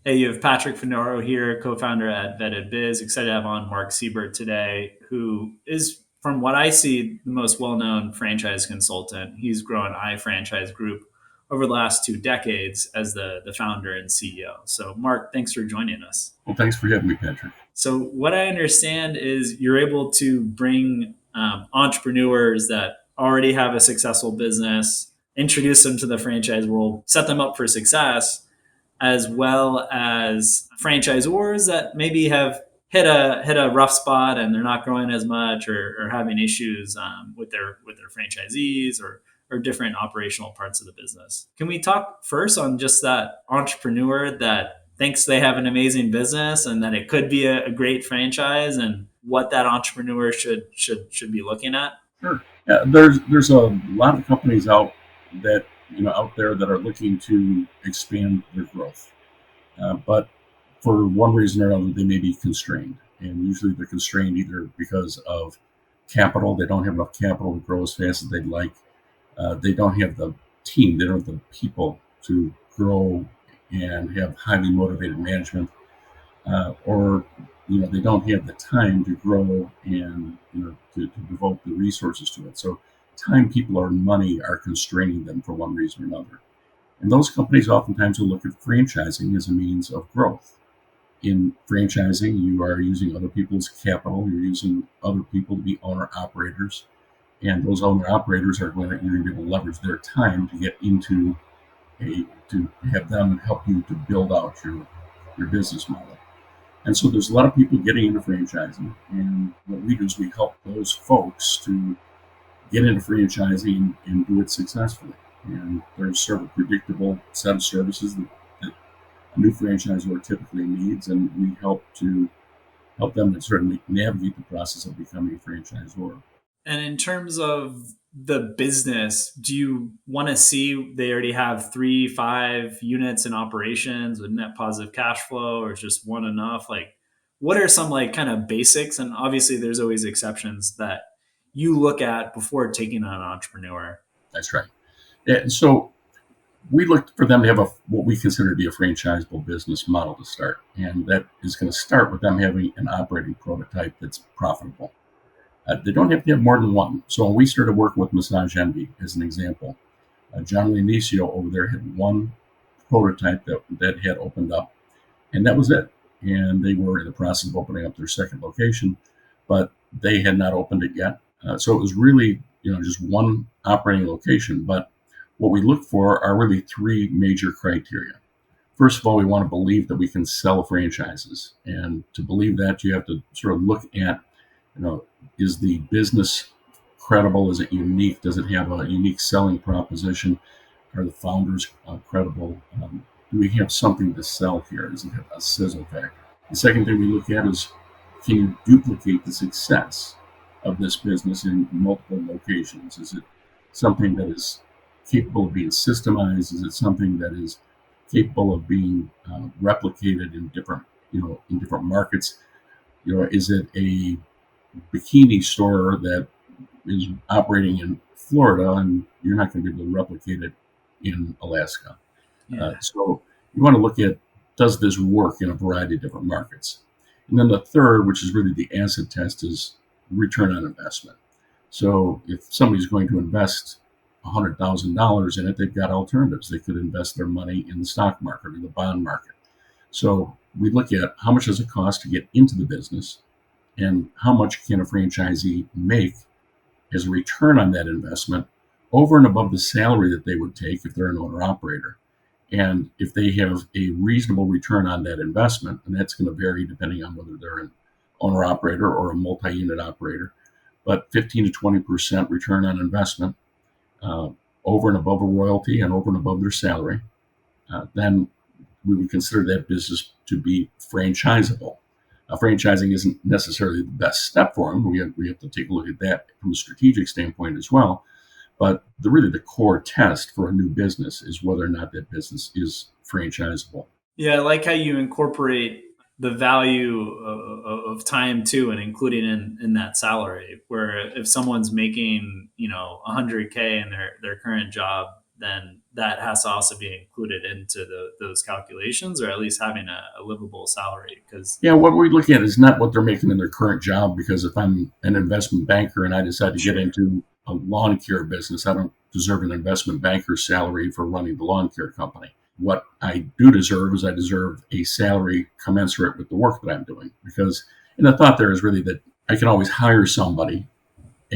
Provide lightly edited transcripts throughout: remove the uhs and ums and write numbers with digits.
Hey, you have Patrick Finoro here, co-founder at Vetted Biz. Excited to have on Mark Siebert today, who is, from what I see, the most well-known franchise consultant. He's grown iFranchise Group over the last 2 decades as the founder and CEO. So, Mark, thanks for joining us. Well, thanks for having me, Patrick. So, what I understand is you're able to bring entrepreneurs that already have a successful business, introduce them to the franchise world, set them up for success, as well as franchisors that maybe have hit a rough spot and they're not growing as much or having issues with their franchisees or different operational parts of the business. Can we talk first on just that entrepreneur that thinks they have an amazing business and that it could be a great franchise and what that entrepreneur should be looking at? Sure. Yeah, there's a lot of companies out there that are looking to expand their growth, but for one reason or another, they may be constrained, and usually they're constrained either because of capital. They don't have enough capital to grow as fast as they'd like. They don't have the team. They don't have the people to grow and have highly motivated management, or they don't have the time to grow and to devote the resources to it. So time, people, or money are constraining them for one reason or another. And those companies oftentimes will look at franchising as a means of growth. In franchising, you are using other people's capital. You're using other people to be owner operators, and those owner operators are going to you're going to be able to leverage their time to get into to have them help you to build out your business model. And so there's a lot of people getting into franchising. And what we do is we help those folks to get into franchising and do it successfully. And there's sort of a predictable set of services that a new franchisor typically needs. And we help them to sort of navigate the process of becoming a franchisor. And in terms of the business, do you want to see they already have 3, 5 units in operations with net positive cash flow, or is just one enough? Like, what are some like kind of basics? And obviously, there's always exceptions that you look at before taking on an entrepreneur. That's right. And so we look for them to have what we consider to be a franchisable business model to start. And that is going to start with them having an operating prototype that's profitable. They don't have to have more than one. So when we started working with Massage Envy, as an example, John Leonicio over there had one prototype that had opened up, and that was it. And they were in the process of opening up their second location, but they had not opened it yet. So it was really, just one operating location. But what we look for are really three major criteria. First of all, we want to believe that we can sell franchises. And to believe that, you have to sort of look at, is the business credible? Is it unique? Does it have a unique selling proposition? Are the founders credible? Do we have something to sell here? Does it have a sizzle factor? The second thing we look at is, can you duplicate the success of this business in multiple locations? Is it something that is capable of being systemized? Is it something that is capable of being replicated in different markets? Is it a bikini store that is operating in Florida and you're not going to be able to replicate it in Alaska? Yeah. So you want to look at, does this work in a variety of different markets? And then the third, which is really the acid test, is return on investment. So if somebody's going to invest $100,000 in it, they've got alternatives. They could invest their money in the stock market or the bond market. So we look at how much does it cost to get into the business and how much can a franchisee make as a return on that investment over and above the salary that they would take if they're an owner operator. And if they have a reasonable return on that investment, and that's going to vary depending on whether they're an owner operator or a multi-unit operator, but 15 to 20% return on investment uh, over and above a royalty and over and above their salary, then we would consider that business to be franchisable. Franchising isn't necessarily the best step for them. We have to take a look at that from a strategic standpoint as well. But really the core test for a new business is whether or not that business is franchisable. Yeah, I like how you incorporate the value of time too, and including in that salary. Where if someone's making 100K in their current job, then that has to also be included into those calculations, or at least having a livable salary. Because Yeah, what we look at is not what they're making in their current job, because if I'm an investment banker and I decide to get sure, into a lawn care business, I don't deserve an investment banker's salary for running the lawn care company. What I do deserve is I deserve a salary commensurate with the work that I'm doing. Because, and the thought there is really that I can always hire somebody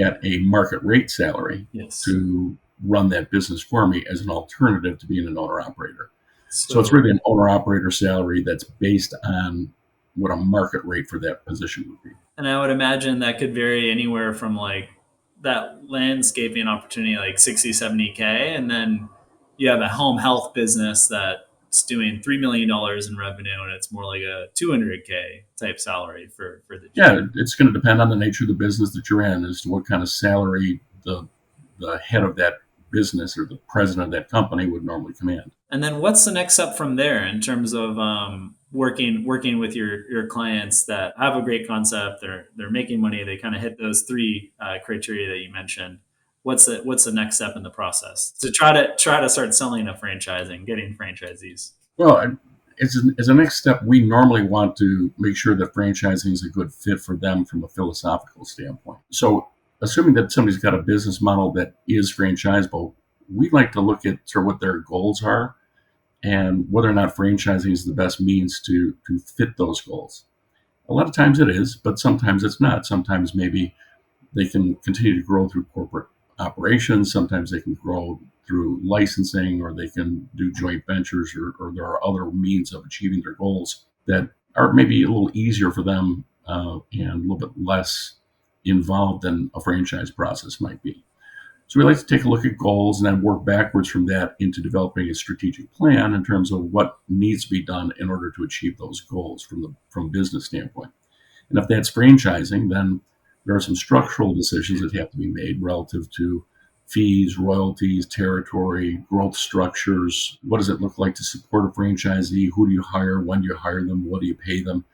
at a market rate salary yes. to run that business for me as an alternative to being an owner operator. So it's So, really an owner operator salary that's based on what a market rate for that position would be. and I would imagine that could vary anywhere from like that landscaping opportunity, like 60, 70K. And then you have a home health business that's doing $3 million in revenue, and it's more like a 200K type salary for the Yeah, GM. it's going to depend on the nature of the business that you're in as to what kind of salary the head of that business or the president of that company would normally command. And then what's the next step from there in terms of working with your clients that have a great concept, they're making money, they kind of hit those three criteria that you mentioned. What's the next step in the process to try to start selling a franchising, getting franchisees? Well, as a next step, we normally want to make sure that franchising is a good fit for them from a philosophical standpoint. So, assuming that somebody's got a business model that is franchisable, we like to look at sort of what their goals are and whether or not franchising is the best means to fit those goals. A lot of times it is, but sometimes it's not. Sometimes maybe they can continue to grow through corporate operations. Sometimes they can grow through licensing, or they can do joint ventures, or there are other means of achieving their goals that are maybe a little easier for them and a little bit less involved than a franchise process might be. So we like to take a look at goals and then work backwards from that into developing a strategic plan in terms of what needs to be done in order to achieve those goals from a business standpoint. And if that's franchising, then there are some structural decisions that have to be made relative to fees, royalties, territory, growth structures. What does it look like to support a franchisee? Who do you hire? When do you hire them? What do you pay them?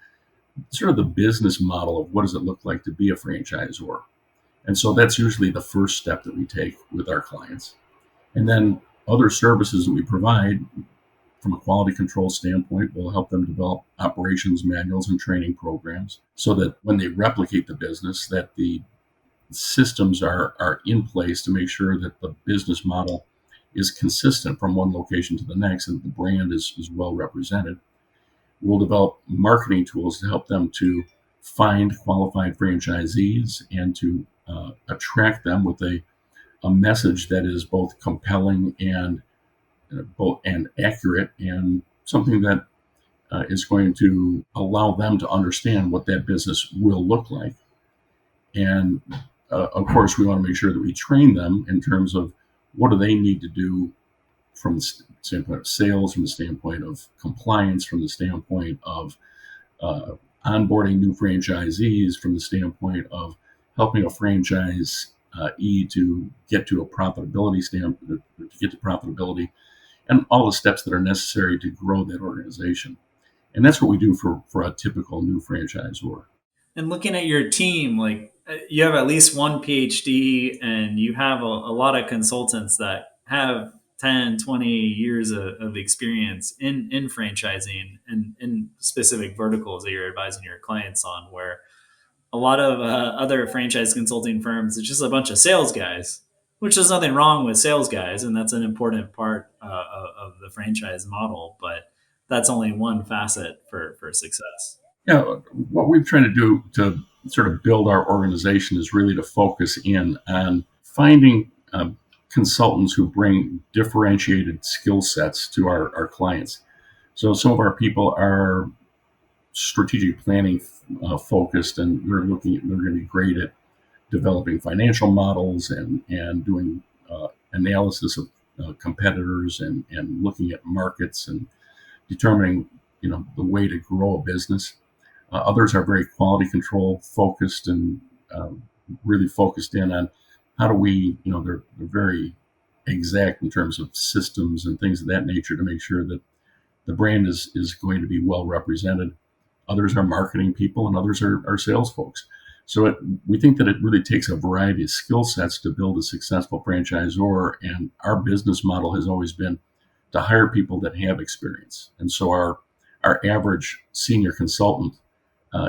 Sort of the business model of what does it look like to be a franchisor. And so that's usually the first step that we take with our clients. And then other services that we provide from a quality control standpoint will help them develop operations manuals and training programs so that when they replicate the business, that the systems are in place to make sure that the business model is consistent from one location to the next and the brand is well represented. We'll develop marketing tools to help them to find qualified franchisees and to attract them with a message that is both compelling and accurate, and something that is going to allow them to understand what that business will look like. And of course, we want to make sure that we train them in terms of what do they need to do from the standpoint of sales, from the standpoint of compliance, from the standpoint of onboarding new franchisees, from the standpoint of helping a franchise to get to a profitability standpoint, to get to profitability, and all the steps that are necessary to grow that organization. And that's what we do for a typical new franchisor. And looking at your team, like you have at least one PhD, and you have a lot of consultants that have 10, 20 years of experience in franchising and in specific verticals that you're advising your clients on, where a lot of other franchise consulting firms, it's just a bunch of sales guys, which there's nothing wrong with sales guys. And that's an important part of the franchise model. But that's only one facet for success. Yeah, what we've tried to do to sort of build our organization is really to focus in on finding consultants who bring differentiated skill sets to our clients. So some of our people are strategic planning focused, and they're going to be great at developing financial models and doing analysis of competitors and looking at markets and determining the way to grow a business. Others are very quality control focused and really focused in on how do we, they're very exact in terms of systems and things of that nature to make sure that the brand is going to be well represented. Others are marketing people, and others are sales folks. So we think that it really takes a variety of skill sets to build a successful franchisor. And our business model has always been to hire people that have experience. And so our average senior consultant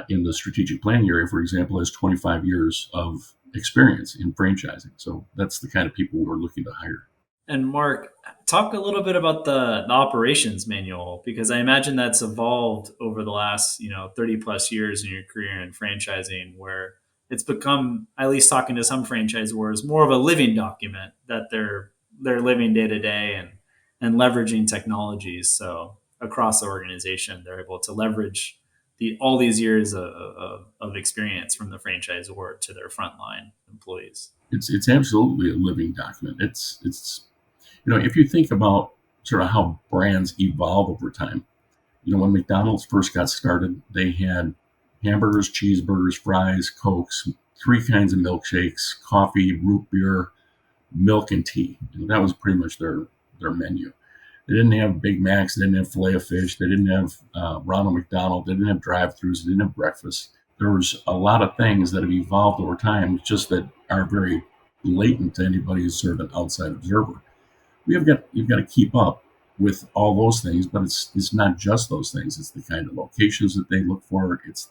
in the strategic planning area, for example, has 25 years of experience in franchising. So that's the kind of people we're looking to hire. And Mark, talk a little bit about the operations manual, because I imagine that's evolved over the last 30 plus years in your career in franchising, where it's become, at least talking to some franchisors, more of a living document that they're living day to day and leveraging technologies. So across the organization, they're able to leverage all these years of experience from the franchisor to their frontline employees. It's absolutely a living document. It's if you think about sort of how brands evolve over time, when McDonald's first got started, they had hamburgers, cheeseburgers, fries, Cokes, three kinds of milkshakes, coffee, root beer, milk, and tea. That was pretty much their menu. They didn't have Big Macs, they didn't have filet of fish, they didn't have Ronald McDonald, they didn't have drive-throughs, they didn't have breakfast. There was a lot of things that have evolved over time, just that are very latent to anybody who's sort of an outside observer. You've got to keep up with all those things, but it's not just those things. It's the kind of locations that they look for. It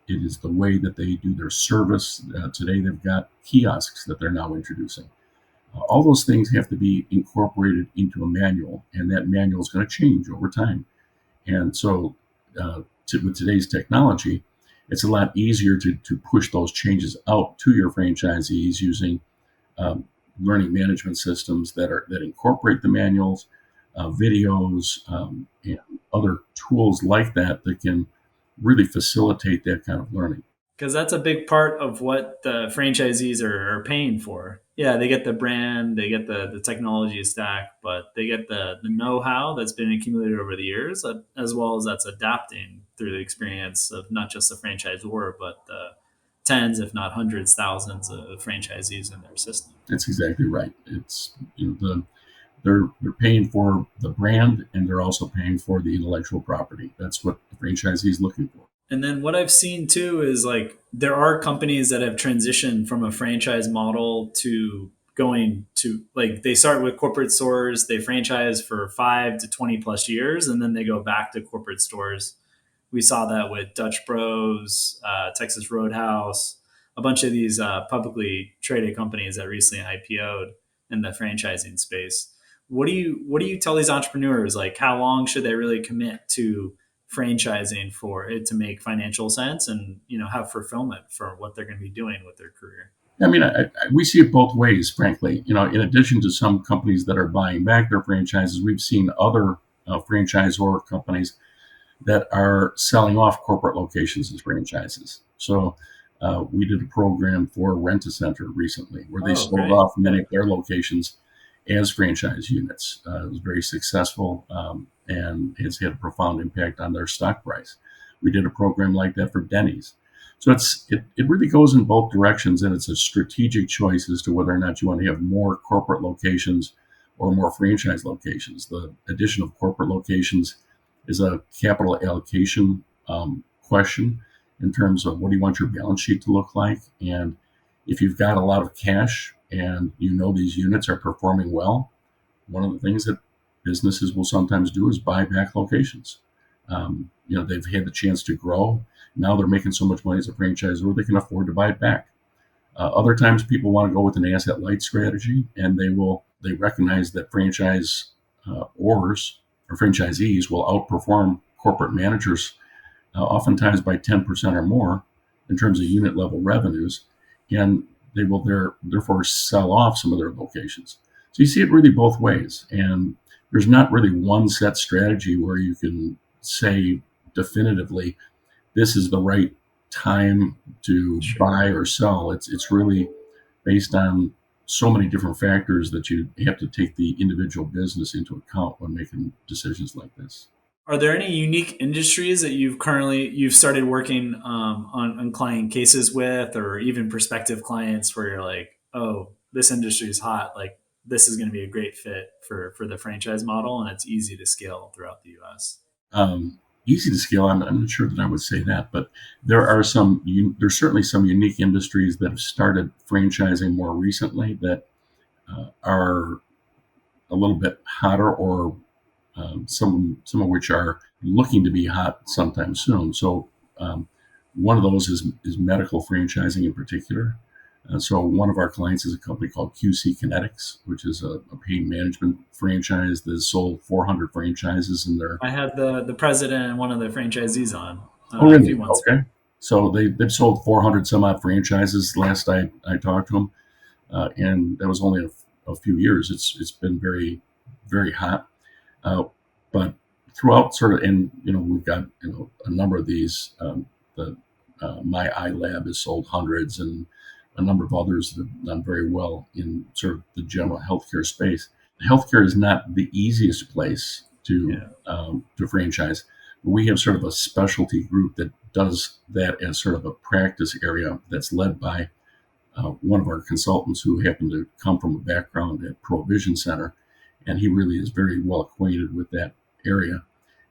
is the way that they do their service. Today they've got kiosks that they're now introducing. All those things have to be incorporated into a manual, and that manual is going to change over time. And so, with today's technology, it's a lot easier to push those changes out to your franchisees using um, learning management systems that incorporate the manuals, videos, and other tools like that can really facilitate that kind of learning. Because that's a big part of what the franchisees are paying for. Yeah, they get the brand, they get the technology stack, but they get the know-how that's been accumulated over the years, as well as that's adapting through the experience of not just the franchisor, but the tens, if not hundreds, thousands of franchisees in their system. That's exactly right. It's they're paying for the brand, and they're also paying for the intellectual property. That's what the franchisee is looking for. And then what I've seen too is like there are companies that have transitioned from a franchise model to going to, like, they start with corporate stores, they franchise for 5 to 20 plus years, and then they go back to corporate stores. We saw that with Dutch Bros, Texas Roadhouse, a bunch of these publicly traded companies that recently IPO'd in the franchising space. What do you tell these entrepreneurs? Like, how long should they really commit to franchising for it to make financial sense and have fulfillment for what they're going to be doing with their career? I mean, we see it both ways, frankly. In addition to some companies that are buying back their franchises, we've seen other franchisor companies that are selling off corporate locations as franchises. So we did a program for Rent-A-Center recently where they Oh, sold great. off many of their locations as franchise units. It was very successful and has had a profound impact on their stock price. We did a program like that for Denny's. So it really goes in both directions, and it's a strategic choice as to whether or not you want to have more corporate locations or more franchise locations. The addition of corporate locations is a capital allocation question in terms of what do you want your balance sheet to look like. And if you've got a lot of cash and these units are performing well, one of the things that businesses will sometimes do is buy back locations. They've had the chance to grow. Now they're making so much money as a franchisor, they can afford to buy it back. Other times people want to go with an asset light strategy, and they recognize that or franchisees will outperform corporate managers oftentimes by 10% or more in terms of unit level revenues, and they will therefore sell off some of their locations. So you see it really both ways, and there's not really one set strategy where you can say definitively this is the right time to Sure. buy or sell. It's really based on so many different factors that you have to take the individual business into account when making decisions like this. Are there any unique industries that you've started working on client cases with, or even prospective clients where you're like, oh, this industry is hot, like this is going to be a great fit for the franchise model, and it's easy to scale throughout the U.S. easy to scale. I'm not sure that I would say that, but there's certainly some unique industries that have started franchising more recently that are a little bit hotter, or some of which are looking to be hot sometime soon. So one of those is medical franchising in particular. So one of our clients is a company called QC Kinetics, which is a pain management franchise that has sold 400 franchises in their. I had the president and one of the franchisees on Oh, a few really? months ago. Okay. So they've sold 400 some odd franchises. Last I talked to them, and that was only a few years. It's been very, very hot. But throughout sort of, and we've got a number of these. The My Eye Lab has sold hundreds, and a number of others that have done very well in sort of the general healthcare space. Healthcare is not the easiest place to franchise. We have sort of a specialty group that does that as sort of a practice area that's led by one of our consultants who happened to come from a background at Provision Center, and he really is very well acquainted with that area.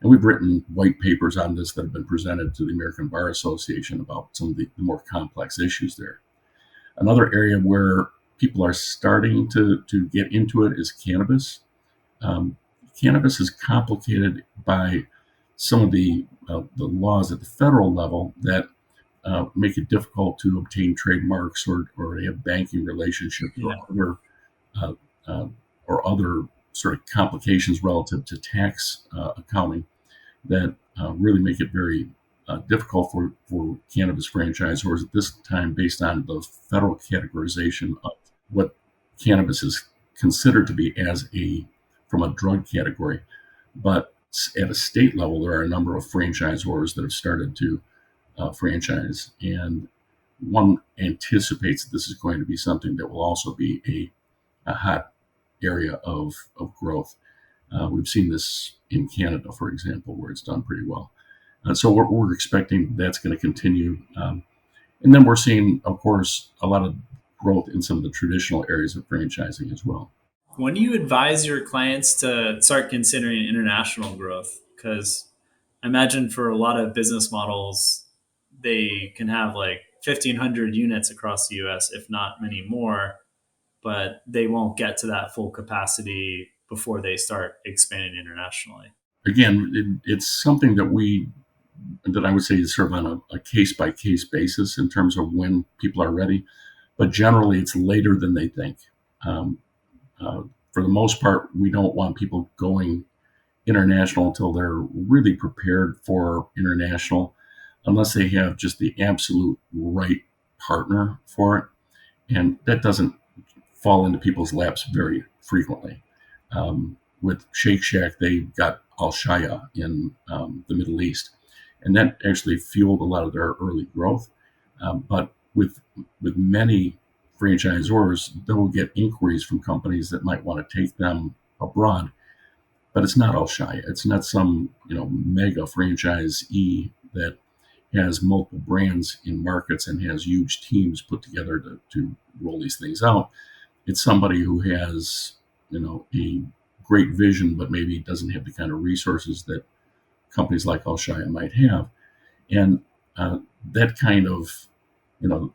And we've written white papers on this that have been presented to the American Bar Association about some of the more complex issues there. Another area where people are starting to get into it is cannabis. Cannabis is complicated by some of the laws at the federal level that make it difficult to obtain trademarks or have banking relationships uh, uh, or other sort of complications relative to tax accounting that really make it very difficult for cannabis franchisors at this time, based on the federal categorization of what cannabis is considered to be from a drug category. But at a state level, there are a number of franchisors that have started to franchise, and one anticipates that this is going to be something that will also be a hot area of growth. We've seen this in Canada, for example, where it's done pretty well. So we're expecting that's going to continue. And then we're seeing, of course, a lot of growth in some of the traditional areas of franchising as well. When do you advise your clients to start considering international growth? Because I imagine for a lot of business models, they can have like 1,500 units across the US, if not many more, but they won't get to that full capacity before they start expanding internationally. Again, it's something that I would say is sort of on a case by case basis in terms of when people are ready, but generally it's later than they think. Um, for the most part, we don't want people going international until they're really prepared for international, unless they have just the absolute right partner for it. And that doesn't fall into people's laps very frequently. With Shake Shack, they got Al Shaya in the Middle East, and that actually fueled a lot of their early growth. But with many franchisors, they'll get inquiries from companies that might want to take them abroad, but it's not Al Shaya. It's not some mega franchisee that has multiple brands in markets and has huge teams put together to roll these things out. It's somebody who has a great vision, but maybe doesn't have the kind of resources that companies like Al Shaya might have, and that kind of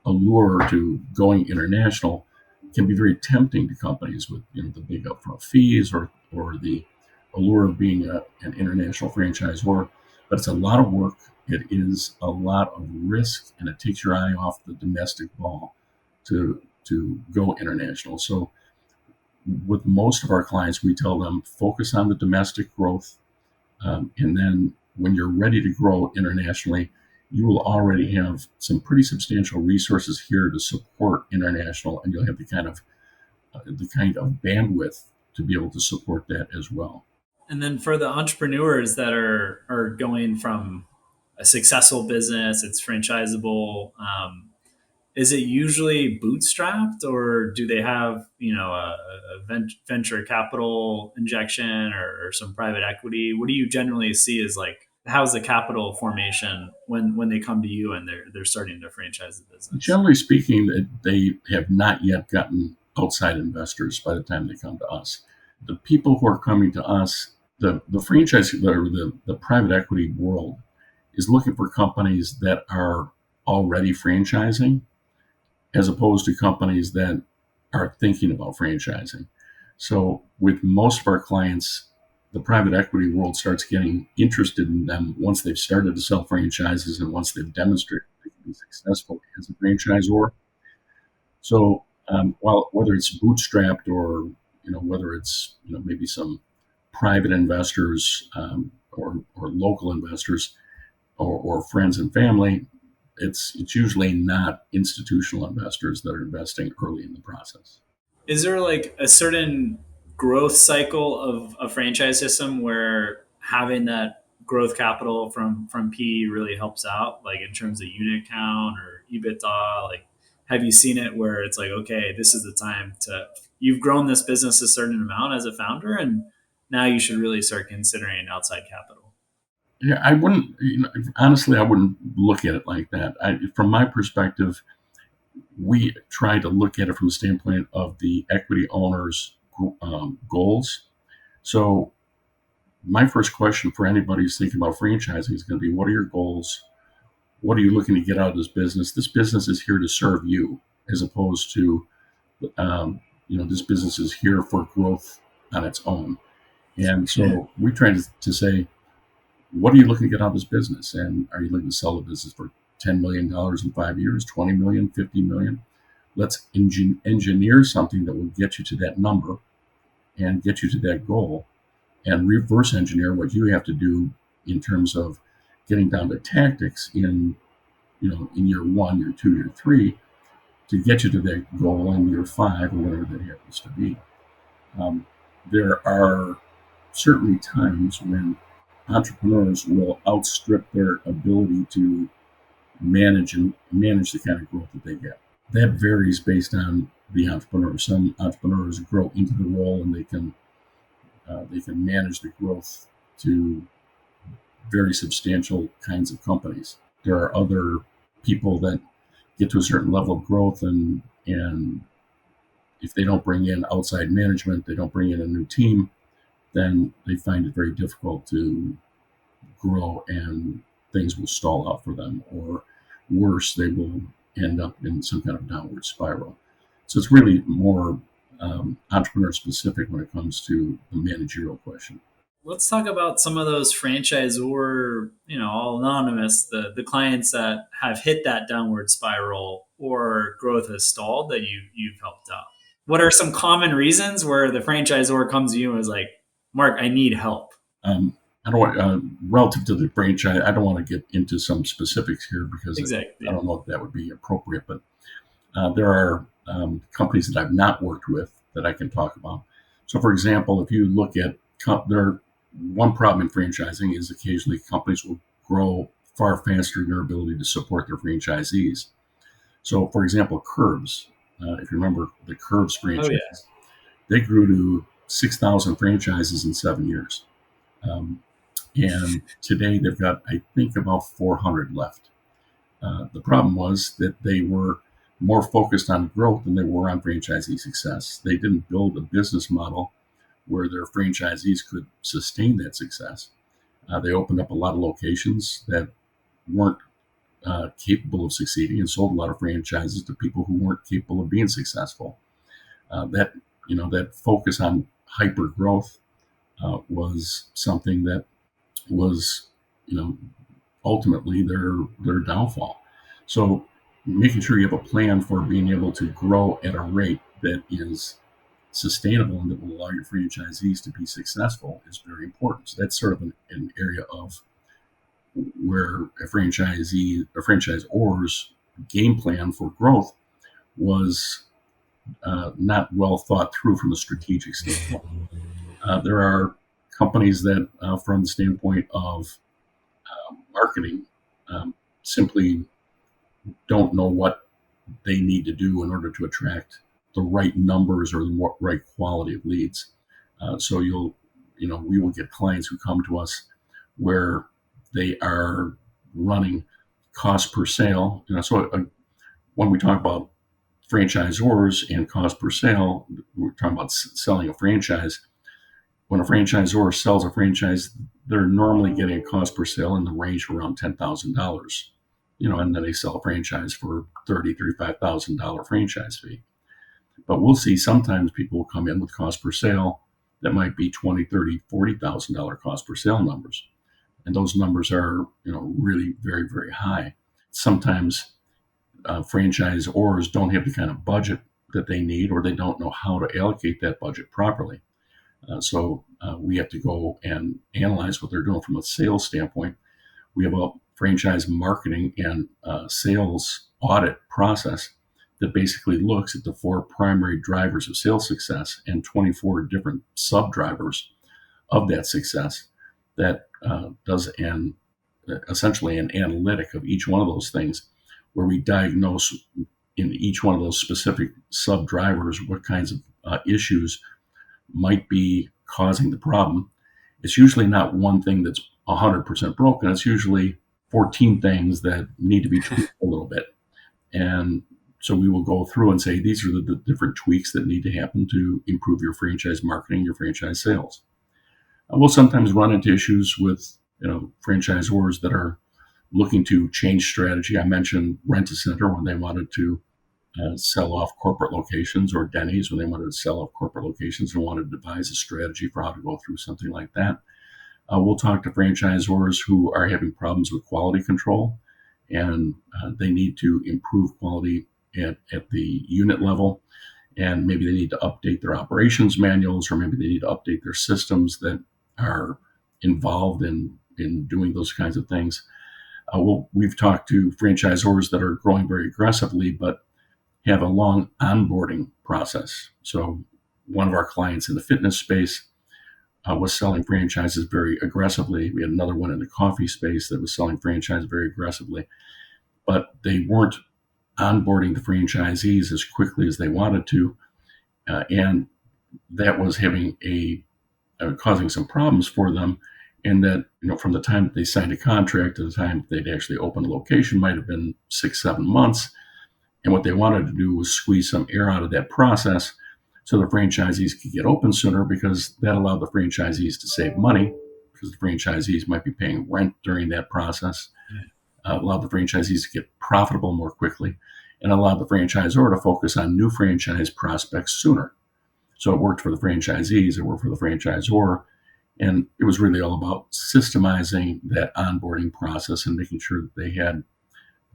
allure to going international can be very tempting to companies with the big upfront fees or the allure of being an international franchisor. But it's a lot of work. It is a lot of risk, and it takes your eye off the domestic ball to go international. So with most of our clients, we tell them focus on the domestic growth, and then when you're ready to grow internationally, you will already have some pretty substantial resources here to support international, and you'll have the kind of bandwidth to be able to support that as well. And then for the entrepreneurs that are going from a successful business, it's franchisable. Is it usually bootstrapped, or do they have venture capital injection or some private equity? What do you generally see as like how's the capital formation when they come to you and they're starting to franchise the business? Generally speaking, they have not yet gotten outside investors by the time they come to us. The people who are coming to us the franchise, the private equity world is looking for companies that are already franchising, as opposed to companies that are thinking about franchising. So with most of our clients, the private equity world starts getting interested in them once they've started to sell franchises and once they've demonstrated they can be successful as a franchisor. So while whether it's bootstrapped or whether it's maybe some private investors or local investors or friends and family, it's usually not institutional investors that are investing early in the process. Is there like a certain growth cycle of a franchise system where having that growth capital from PE really helps out, like in terms of unit count or EBITDA? Like, have you seen it where it's like, okay, this is the time to you've grown this business a certain amount as a founder, and now you should really start considering outside capital? Yeah, I wouldn't. Honestly, I wouldn't look at it like that. From my perspective, we try to look at it from the standpoint of the equity owner's goals. So my first question for anybody who's thinking about franchising is going to be, what are your goals? What are you looking to get out of this business? This business is here to serve you, as opposed to, this business is here for growth on its own. And so we try to say, what are you looking to get out of this business? And are you looking to sell the business for $10 million in 5 years, 20 million, 50 million? Let's engineer something that will get you to that number and get you to that goal, and reverse engineer what you have to do in terms of getting down to tactics in year 1, year 2, year 3 to get you to that goal in year 5 or whatever that happens to be. There are certainly times when entrepreneurs will outstrip their ability to manage the kind of growth that they get. That varies based on the entrepreneur. Some entrepreneurs grow into the role and they can manage the growth to very substantial kinds of companies. There are other people that get to a certain level of growth, and if they don't bring in outside management, they don't bring in a new team, then they find it very difficult to grow, and things will stall out for them, or worse, they will end up in some kind of downward spiral. So it's really more entrepreneur specific when it comes to the managerial question. Let's talk about some of those franchisor, all anonymous, the clients that have hit that downward spiral or growth has stalled that you've helped out. What are some common reasons where the franchisor comes to you and is like, Mark, I need help? Um, I don't want, relative to the franchise, I don't want to get into some specifics here because Exactly. I don't know if that would be appropriate, but there are companies that I've not worked with that I can talk about. So, for example, if you look at one problem in franchising is occasionally companies will grow far faster in their ability to support their franchisees. So, for example, Curbs, if you remember the Curbs Oh franchise, yeah. they grew to 6,000 franchises in 7 years. And today they've got, I think, about 400 left. The problem was that they were more focused on growth than they were on franchisee success. They didn't build a business model where their franchisees could sustain that success. They opened up a lot of locations that weren't capable of succeeding and sold a lot of franchises to people who weren't capable of being successful. That focus on hyper growth was something that was, ultimately their downfall. So making sure you have a plan for being able to grow at a rate that is sustainable and that will allow your franchisees to be successful is very important. So that's sort of an area of where a franchisor's game plan for growth was not well thought through from a strategic standpoint. There are companies that, from the standpoint of marketing, simply don't know what they need to do in order to attract the right numbers or the right quality of leads. So we will get clients who come to us where they are running cost per sale. When we talk about franchisors and cost per sale, we're talking about selling a franchise. when a franchisor sells a franchise, they're normally getting a cost per sale in the range of around $10,000. And then they sell a franchise for $35,000 franchise fee. But we'll see sometimes people will come in with cost per sale that might be $20,000, $30,000, $40,000 cost per sale numbers. And those numbers are, really very, very high. Sometimes franchisors don't have the kind of budget that they need, or they don't know how to allocate that budget properly. So we have to go and analyze what they're doing from a sales standpoint. We have a franchise marketing and sales audit process that basically looks at the 4 primary drivers of sales success and 24 different sub-drivers of that success that does essentially an analytic of each one of those things, where we diagnose in each one of those specific sub-drivers what kinds of issues might be causing the problem. It's usually not one thing that's 100% broken. It's usually 14 things that need to be tweaked a little bit. And so we will go through and say, these are the different tweaks that need to happen to improve your franchise marketing, your franchise sales. We'll sometimes run into issues with franchisors that are looking to change strategy. I mentioned Rent-A-Center when they wanted to sell off corporate locations, or Denny's when they wanted to sell off corporate locations and wanted to devise a strategy for how to go through something like that. We'll talk to franchisors who are having problems with quality control, and they need to improve quality at the unit level, and maybe they need to update their operations manuals, or maybe they need to update their systems that are involved in doing those kinds of things. We've talked to franchisors that are growing very aggressively, but have a long onboarding process. So one of our clients in the fitness space was selling franchises very aggressively. We had another one in the coffee space that was selling franchises very aggressively, but they weren't onboarding the franchisees as quickly as they wanted to, and that was having causing some problems for them. And that, from the time that they signed a contract to the time they'd actually open a location might have been 6-7 months. And what they wanted to do was squeeze some air out of that process so the franchisees could get open sooner, because that allowed the franchisees to save money, because the franchisees might be paying rent during that process, allowed the franchisees to get profitable more quickly, and allowed the franchisor to focus on new franchise prospects sooner. So it worked for the franchisees, it worked for the franchisor, and it was really all about systemizing that onboarding process and making sure that they had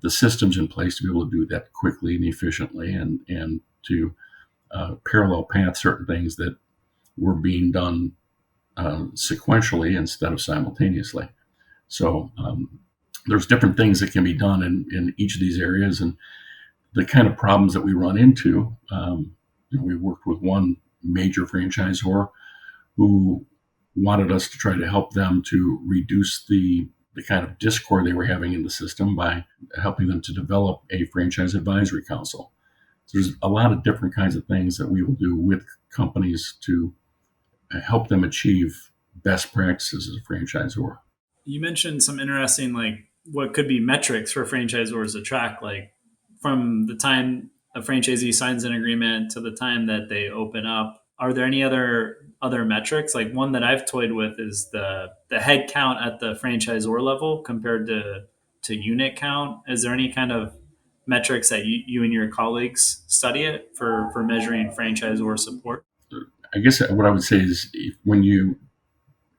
the systems in place to be able to do that quickly and efficiently, and to parallel path certain things that were being done sequentially instead of simultaneously. So there's different things that can be done in each of these areas, and the kind of problems that we run into. We worked with one major franchisor who wanted us to try to help them to reduce the kind of discord they were having in the system by helping them to develop a franchise advisory council. So there's a lot of different kinds of things that we will do with companies to help them achieve best practices as a franchisor. You mentioned some interesting, what could be metrics for franchisors to track, from the time a franchisee signs an agreement to the time that they open up. Are there any other metrics? One that I've toyed with is the head count at the franchisor level compared to unit count. Is there any kind of metrics that you and your colleagues study it for measuring franchisor support? I guess what I would say is,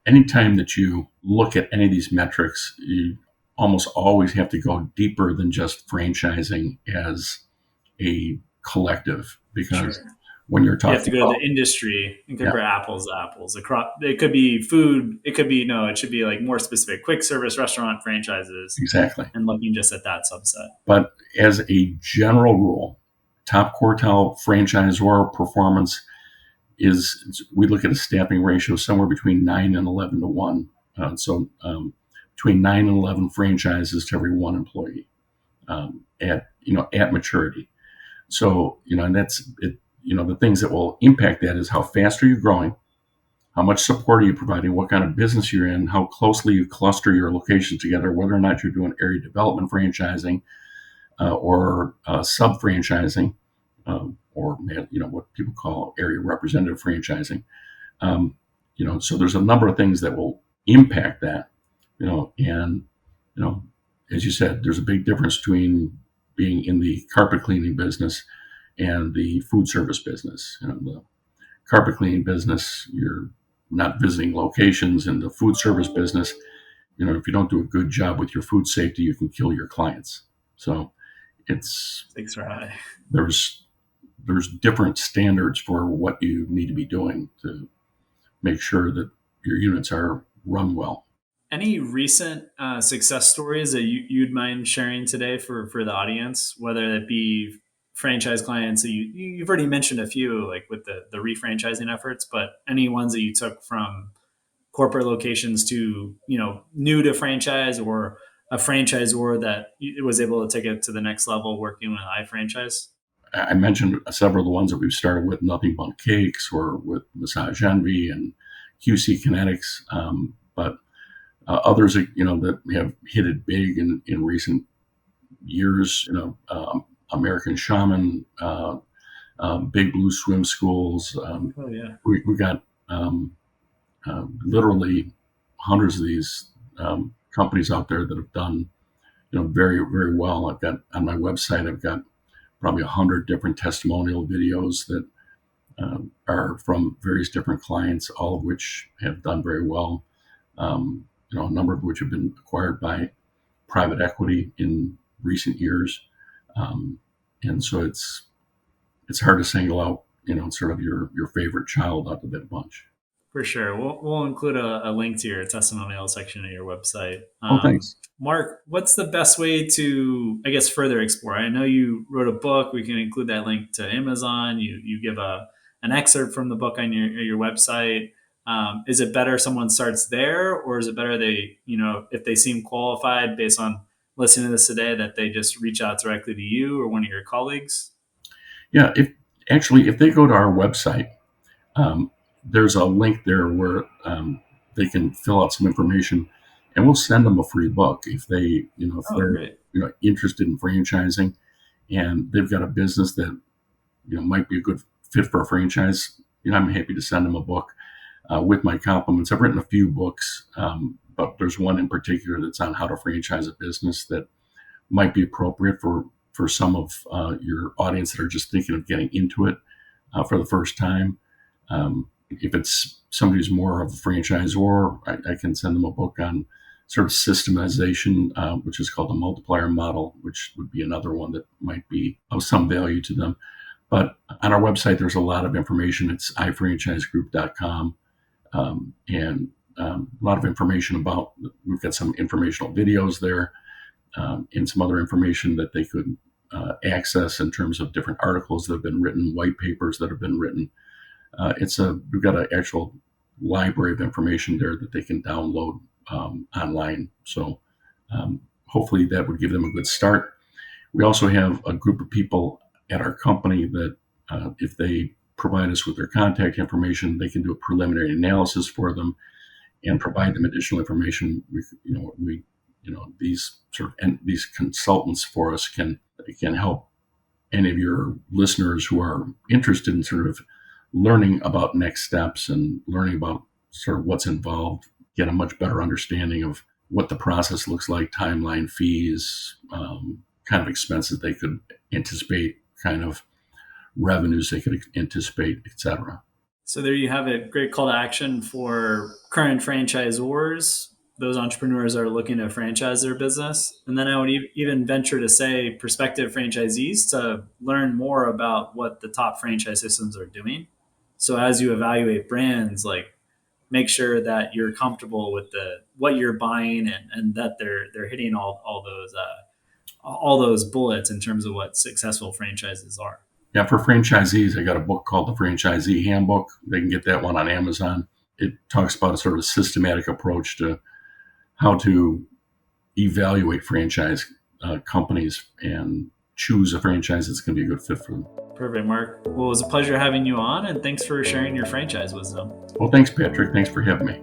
anytime that you look at any of these metrics, you almost always have to go deeper than just franchising as a collective, because when you're talking, you have to go to the industry and compare apples to apples. It could be food. It could be it should be more specific quick service restaurant franchises. Exactly. And looking just at that subset. But as a general rule, top quartile franchisor performance we look at a staffing ratio somewhere between 9 and 11 to 1. Between 9 and 11 franchises to every 1 employee at maturity. So, and that's it. The things that will impact that is how fast are you growing, how much support are you providing, what kind of business you're in, how closely you cluster your locations together, whether or not you're doing area development franchising or sub-franchising, or what people call area representative franchising. So there's a number of things that will impact that, and you know, as you said, there's a big difference between being in the carpet cleaning business and the food service business. The carpet cleaning business, you're not visiting locations. In the food service business, if you don't do a good job with your food safety, you can kill your clients. So it's Thanks for having. there's different standards for what you need to be doing to make sure that your units are run well. Any recent success stories that you'd mind sharing today for the audience, whether it be franchise clients that you've already mentioned a few, like with the refranchising efforts, but any ones that you took from corporate locations to, new to franchise, or a franchisor that was able to take it to the next level working with iFranchise? I mentioned several of the ones that we've started with, Nothing But Cakes, or with Massage Envy and QC Kinetics, but others that have hit it big in recent years. American Shaman, Big Blue Swim Schools. Oh yeah. We got literally hundreds of these companies out there that have done very, very well. I've got on my website, I've got probably 100 different testimonial videos that are from various different clients, all of which have done very well. A number of which have been acquired by private equity in recent years, and so it's hard to single out sort of your favorite child out of that bunch. For sure. We'll include a link to your testimonial section of your website. Oh, thanks. Mark, what's the best way to, I guess, further explore? I know you wrote a book. We can include that link to Amazon. You give an excerpt from the book on your website. Is it better someone starts there, or is it better they, if they seem qualified based on listening to this today, that they just reach out directly to you or one of your colleagues? Yeah, if they go to our website, there's a link there where they can fill out some information, and we'll send them a free book if they, they're interested in franchising, and they've got a business that might be a good fit for a franchise. I'm happy to send them a book with my compliments. I've written a few books, but there's one in particular that's on how to franchise a business that might be appropriate for some of your audience that are just thinking of getting into it for the first time. If it's somebody who's more of a franchisor, I can send them a book on sort of systemization, which is called the multiplier model, which would be another one that might be of some value to them. But on our website, there's a lot of information. It's ifranchisegroup.com, and a lot of information about, we've got some informational videos there, and some other information that they could access in terms of different articles that have been written, white papers that have been written. We've got an actual library of information there that they can download online. So hopefully that would give them a good start. We also have a group of people at our company that if they provide us with their contact information, they can do a preliminary analysis for them and provide them additional information. These consultants for us can help any of your listeners who are interested in sort of learning about next steps and learning about sort of what's involved, get a much better understanding of what the process looks like, timeline, fees, kind of expenses they could anticipate, kind of revenues they could anticipate, etc. So there you have it. Great call to action for current franchisors, those entrepreneurs that are looking to franchise their business. And then I would even venture to say prospective franchisees to learn more about what the top franchise systems are doing. So as you evaluate brands, like make sure that you're comfortable with what you're buying, and that they're hitting all those bullets in terms of what successful franchises are. Yeah, for franchisees, I got a book called The Franchisee Handbook. They can get that one on Amazon. It talks about a sort of a systematic approach to how to evaluate franchise companies and choose a franchise that's going to be a good fit for them. Perfect, Mark. Well, it was a pleasure having you on, and thanks for sharing your franchise wisdom. Well, thanks, Patrick. Thanks for having me.